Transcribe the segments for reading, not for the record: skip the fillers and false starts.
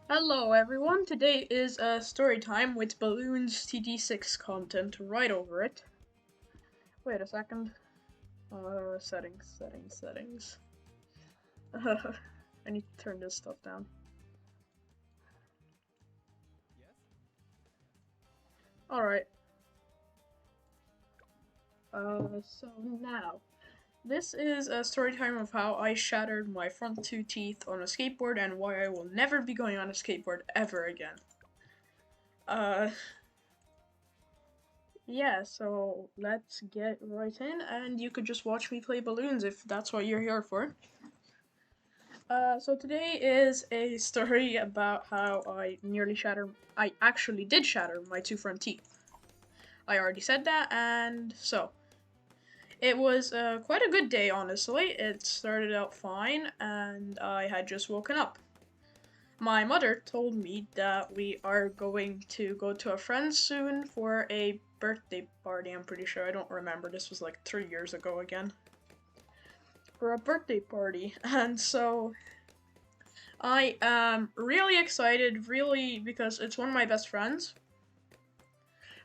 Hello everyone, today is story time with Balloons TD6 content right over it. Wait a second. Settings. I need to turn this stuff down. Alright. So now, this is a story time of how I shattered my front two teeth on a skateboard and why I will never be going on a skateboard ever again. Uh, yeah, so let's get right in, and you could just watch me play balloons if that's what you're here for. So today is a story about how I actually did shatter my two front teeth. I already said that, and so. It was quite a good day, honestly. It started out fine, and I had just woken up. My mother told me that we are going to go to a friend's soon for a birthday party, I'm pretty sure. I don't remember. This was like 3 years ago again. For a birthday party, and so I am really excited, really, because it's one of my best friends.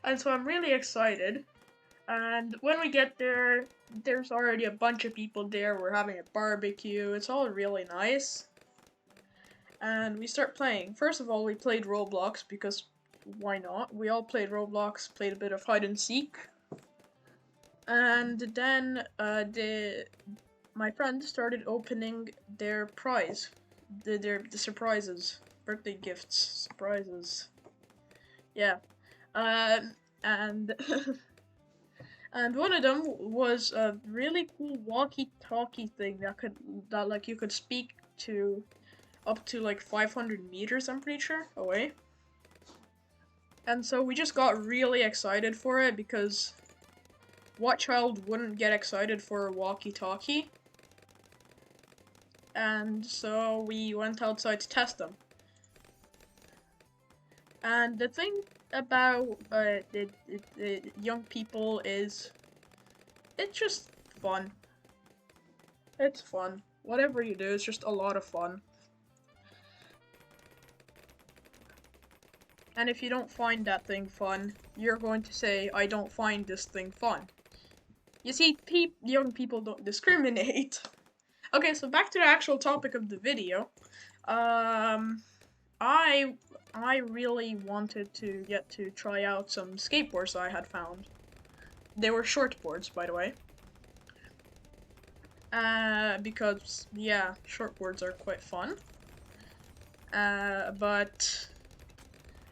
And so I'm really excited. And when we get there, there's already a bunch of people there. We're having a barbecue. It's all really nice. And we start playing. First of all, we played Roblox because why not? We all played Roblox, played a bit of hide and seek. And then my friend started opening their prize. The surprises. Birthday gifts. Surprises. Yeah. And and one of them was a really cool walkie-talkie thing that like you could speak to up to like 500 meters, I'm pretty sure, away. And so we just got really excited for it because what child wouldn't get excited for a walkie-talkie? And so we went outside to test them. And the thing about the young people is it's just fun. It's fun. Whatever you do, it's just a lot of fun. And if you don't find that thing fun, you're going to say, I don't find this thing fun. You see, young people don't discriminate. Okay, so back to the actual topic of the video. I really wanted to get to try out some skateboards I had found. They were shortboards, by the way. Because, yeah, shortboards are quite fun. But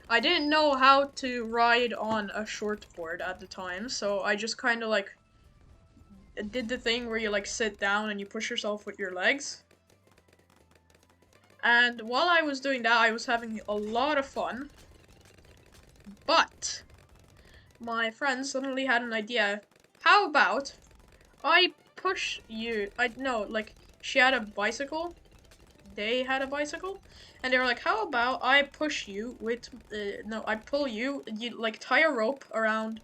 I didn't know how to ride on a shortboard at the time, so I just kind of like did the thing where you like sit down and you push yourself with your legs. And while I was doing that, I was having a lot of fun. But my friend suddenly had an idea. How about I push you? She had a bicycle. They had a bicycle, and they were like, "How about I push you with? No, I pull you. You like tie a rope around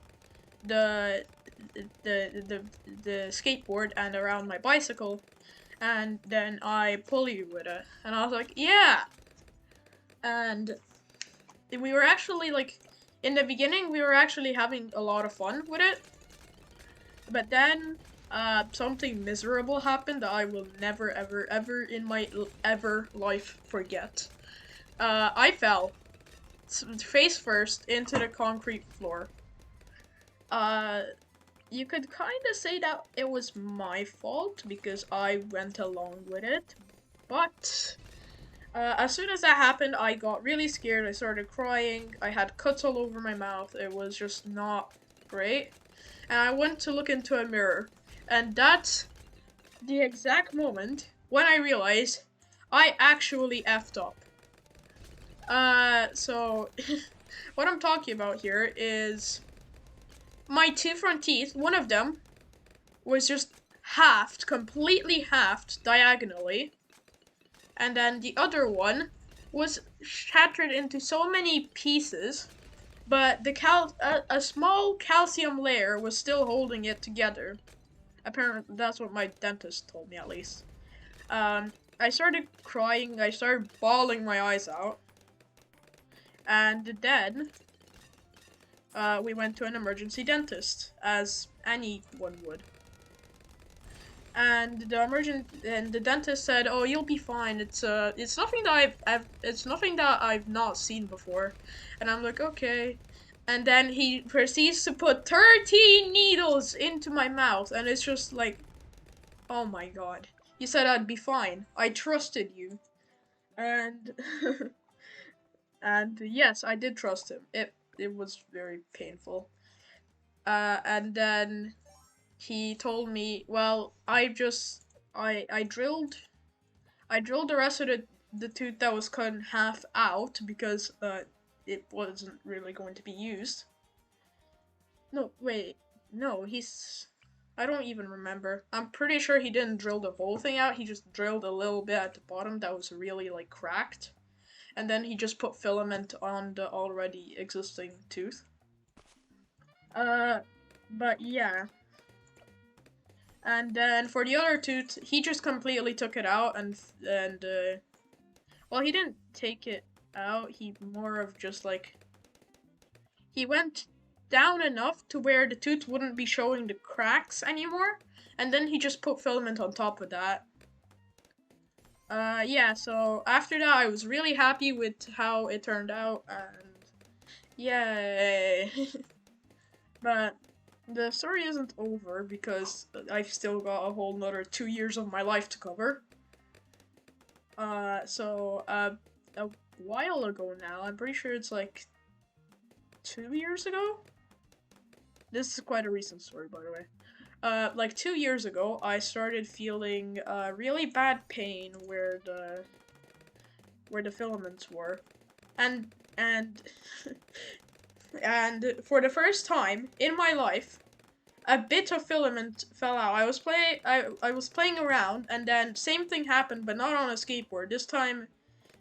the the skateboard and around my bicycle, and then I pull you with it." And I was like, "Yeah." And we were actually like, in the beginning, we were actually having a lot of fun with it, but then something miserable happened that I will never, ever, ever in my life forget. I fell face first into the concrete floor. Uh, you could kind of say that it was my fault because I went along with it, but as soon as that happened, I got really scared. I started crying. I had cuts all over my mouth. It was just not great. And I went to look into a mirror, and that's the exact moment when I realized I actually effed up. So what I'm talking about here is my two front teeth. One of them was just completely halved diagonally, and then the other one was shattered into so many pieces, but a small calcium layer was still holding it together. Apparently, that's what my dentist told me, at least. I started crying. I started bawling my eyes out. And then we went to an emergency dentist, as anyone would. And the dentist said, "Oh, you'll be fine. It's nothing that it's nothing that I've not seen before." And I'm like, "Okay." And then he proceeds to put 13 needles into my mouth, and it's just like, "Oh my god. You said I'd be fine. I trusted you." And and yes, I did trust him. It was very painful. And then he told me, "Well, I drilled the rest of the tooth that was cut in half out because it wasn't really going to be used." No, wait. No, I don't even remember. I'm pretty sure he didn't drill the whole thing out. He just drilled a little bit at the bottom that was really like cracked. And then he just put filament on the already existing tooth. Uh but yeah. And then for the other tooth, he just completely took it out and well, he didn't take it out. He more of just like he went down enough to where the tooth wouldn't be showing the cracks anymore, and then he just put filament on top of that. Yeah, so after that I was really happy with how it turned out, and yay. But the story isn't over because I've still got a whole nother 2 years of my life to cover. A while ago now, I'm pretty sure it's like 2 years ago. This is quite a recent story, by the way. Like 2 years ago, I started feeling really bad pain where the filaments were, and and for the first time in my life, a bit of filament fell out. I was playing around, and then same thing happened, but not on a skateboard. This time,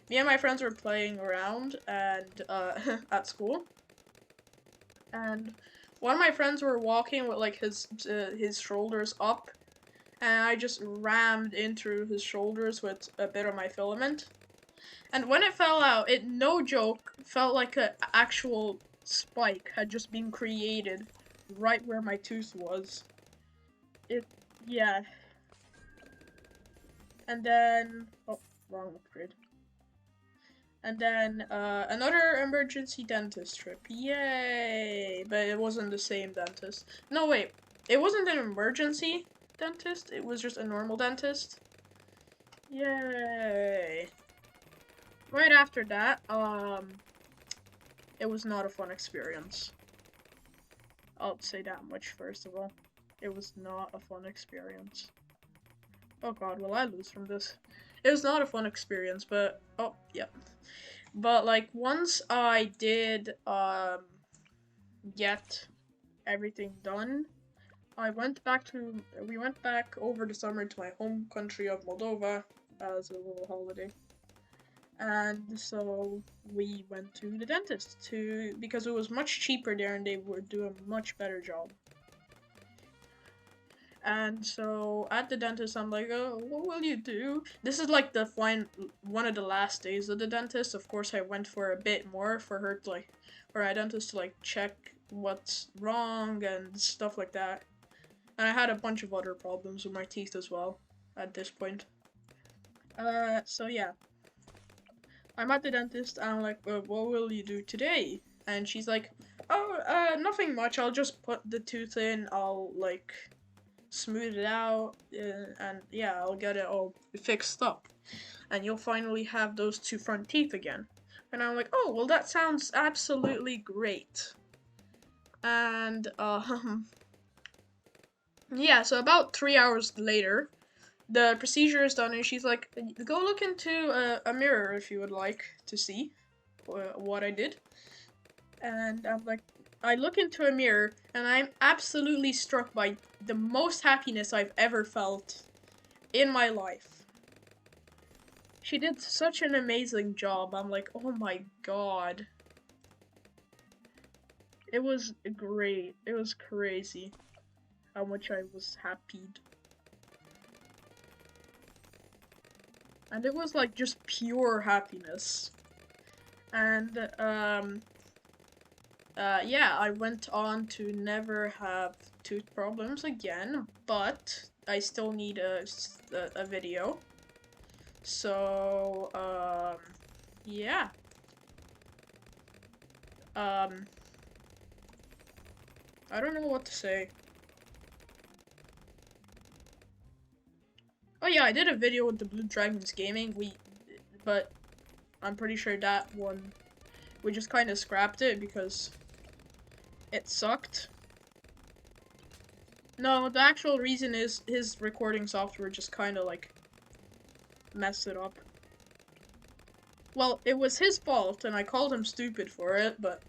me and my friends were playing around and at school, and one of my friends were walking with like his shoulders up, and I just rammed into his shoulders with a bit of my filament. And when it fell out, it, no joke, felt like an actual spike had just been created right where my tooth was. It, yeah. And then, oh, wrong upgrade. And then, another emergency dentist trip. Yay! But it wasn't the same dentist. No, wait. It wasn't an emergency dentist. It was just a normal dentist. Yay! Right after that, it was not a fun experience. I'll say that much first of all. It was not a fun experience. Oh god, will I lose from this? It was not a fun experience, but oh yeah. But like once I did get everything done, we went back over the summer to my home country of Moldova as a little holiday. And so we went to the dentist because it was much cheaper there and they would do a much better job. And so at the dentist, I'm like, "Oh, what will you do?" This is like one of the last days of the dentist. Of course, I went for a bit more for our dentist to like check what's wrong and stuff like that. And I had a bunch of other problems with my teeth as well at this point. So yeah. I'm at the dentist and I'm like, what will you do today? And she's like, "Oh, nothing much. I'll just put the tooth in. I'll like smooth it out, and yeah, I'll get it all fixed up, and you'll finally have those two front teeth again." And I'm like, "Oh, well, that sounds absolutely great." And yeah. So about 3 hours later, the procedure is done, and she's like, "Go look into a mirror if you would like to see what I did." And I'm like, I look into a mirror, and I'm absolutely struck by the most happiness I've ever felt in my life. She did such an amazing job. I'm like, oh my god. It was great. It was crazy how much I was happy. And it was like just pure happiness. And yeah, I went on to never have tooth problems again, but I still need a video. So, yeah. Um, I don't know what to say. Oh yeah, I did a video with the Blue Dragons Gaming. But I'm pretty sure that one, we just kind of scrapped it because it sucked. No, the actual reason is his recording software just kind of like messed it up. Well, it was his fault, and I called him stupid for it, but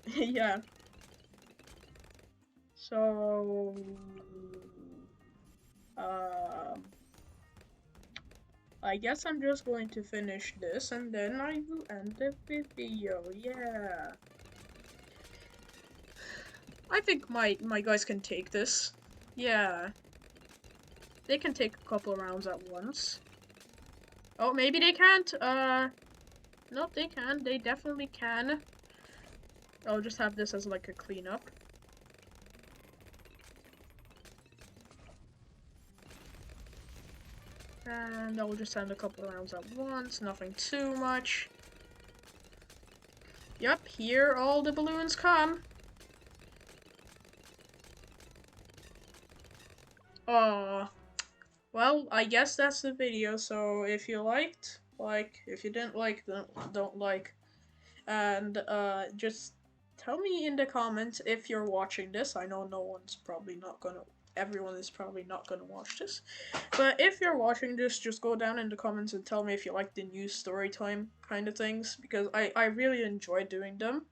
yeah. So, um, I guess I'm just going to finish this, and then I will end the video. Yeah. I think my guys can take this. Yeah. They can take a couple rounds at once. Oh, maybe they can't. Nope, they can. They definitely can. I'll just have this as like a cleanup. And I'll just send a couple rounds at once. Nothing too much. Yep, here all the balloons come. Aww. Well, I guess that's the video, so if you liked, like. If you didn't like, don't like. And, just tell me in the comments if you're watching this. I know no one's probably not gonna, everyone is probably not gonna watch this. But if you're watching this, just go down in the comments and tell me if you like the new story time kind of things, because I really enjoy doing them.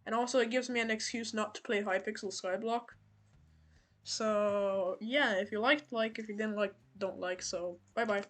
And also, it gives me an excuse not to play Hypixel Skyblock. So, yeah, if you liked, like. If you didn't like, don't like. So, bye bye.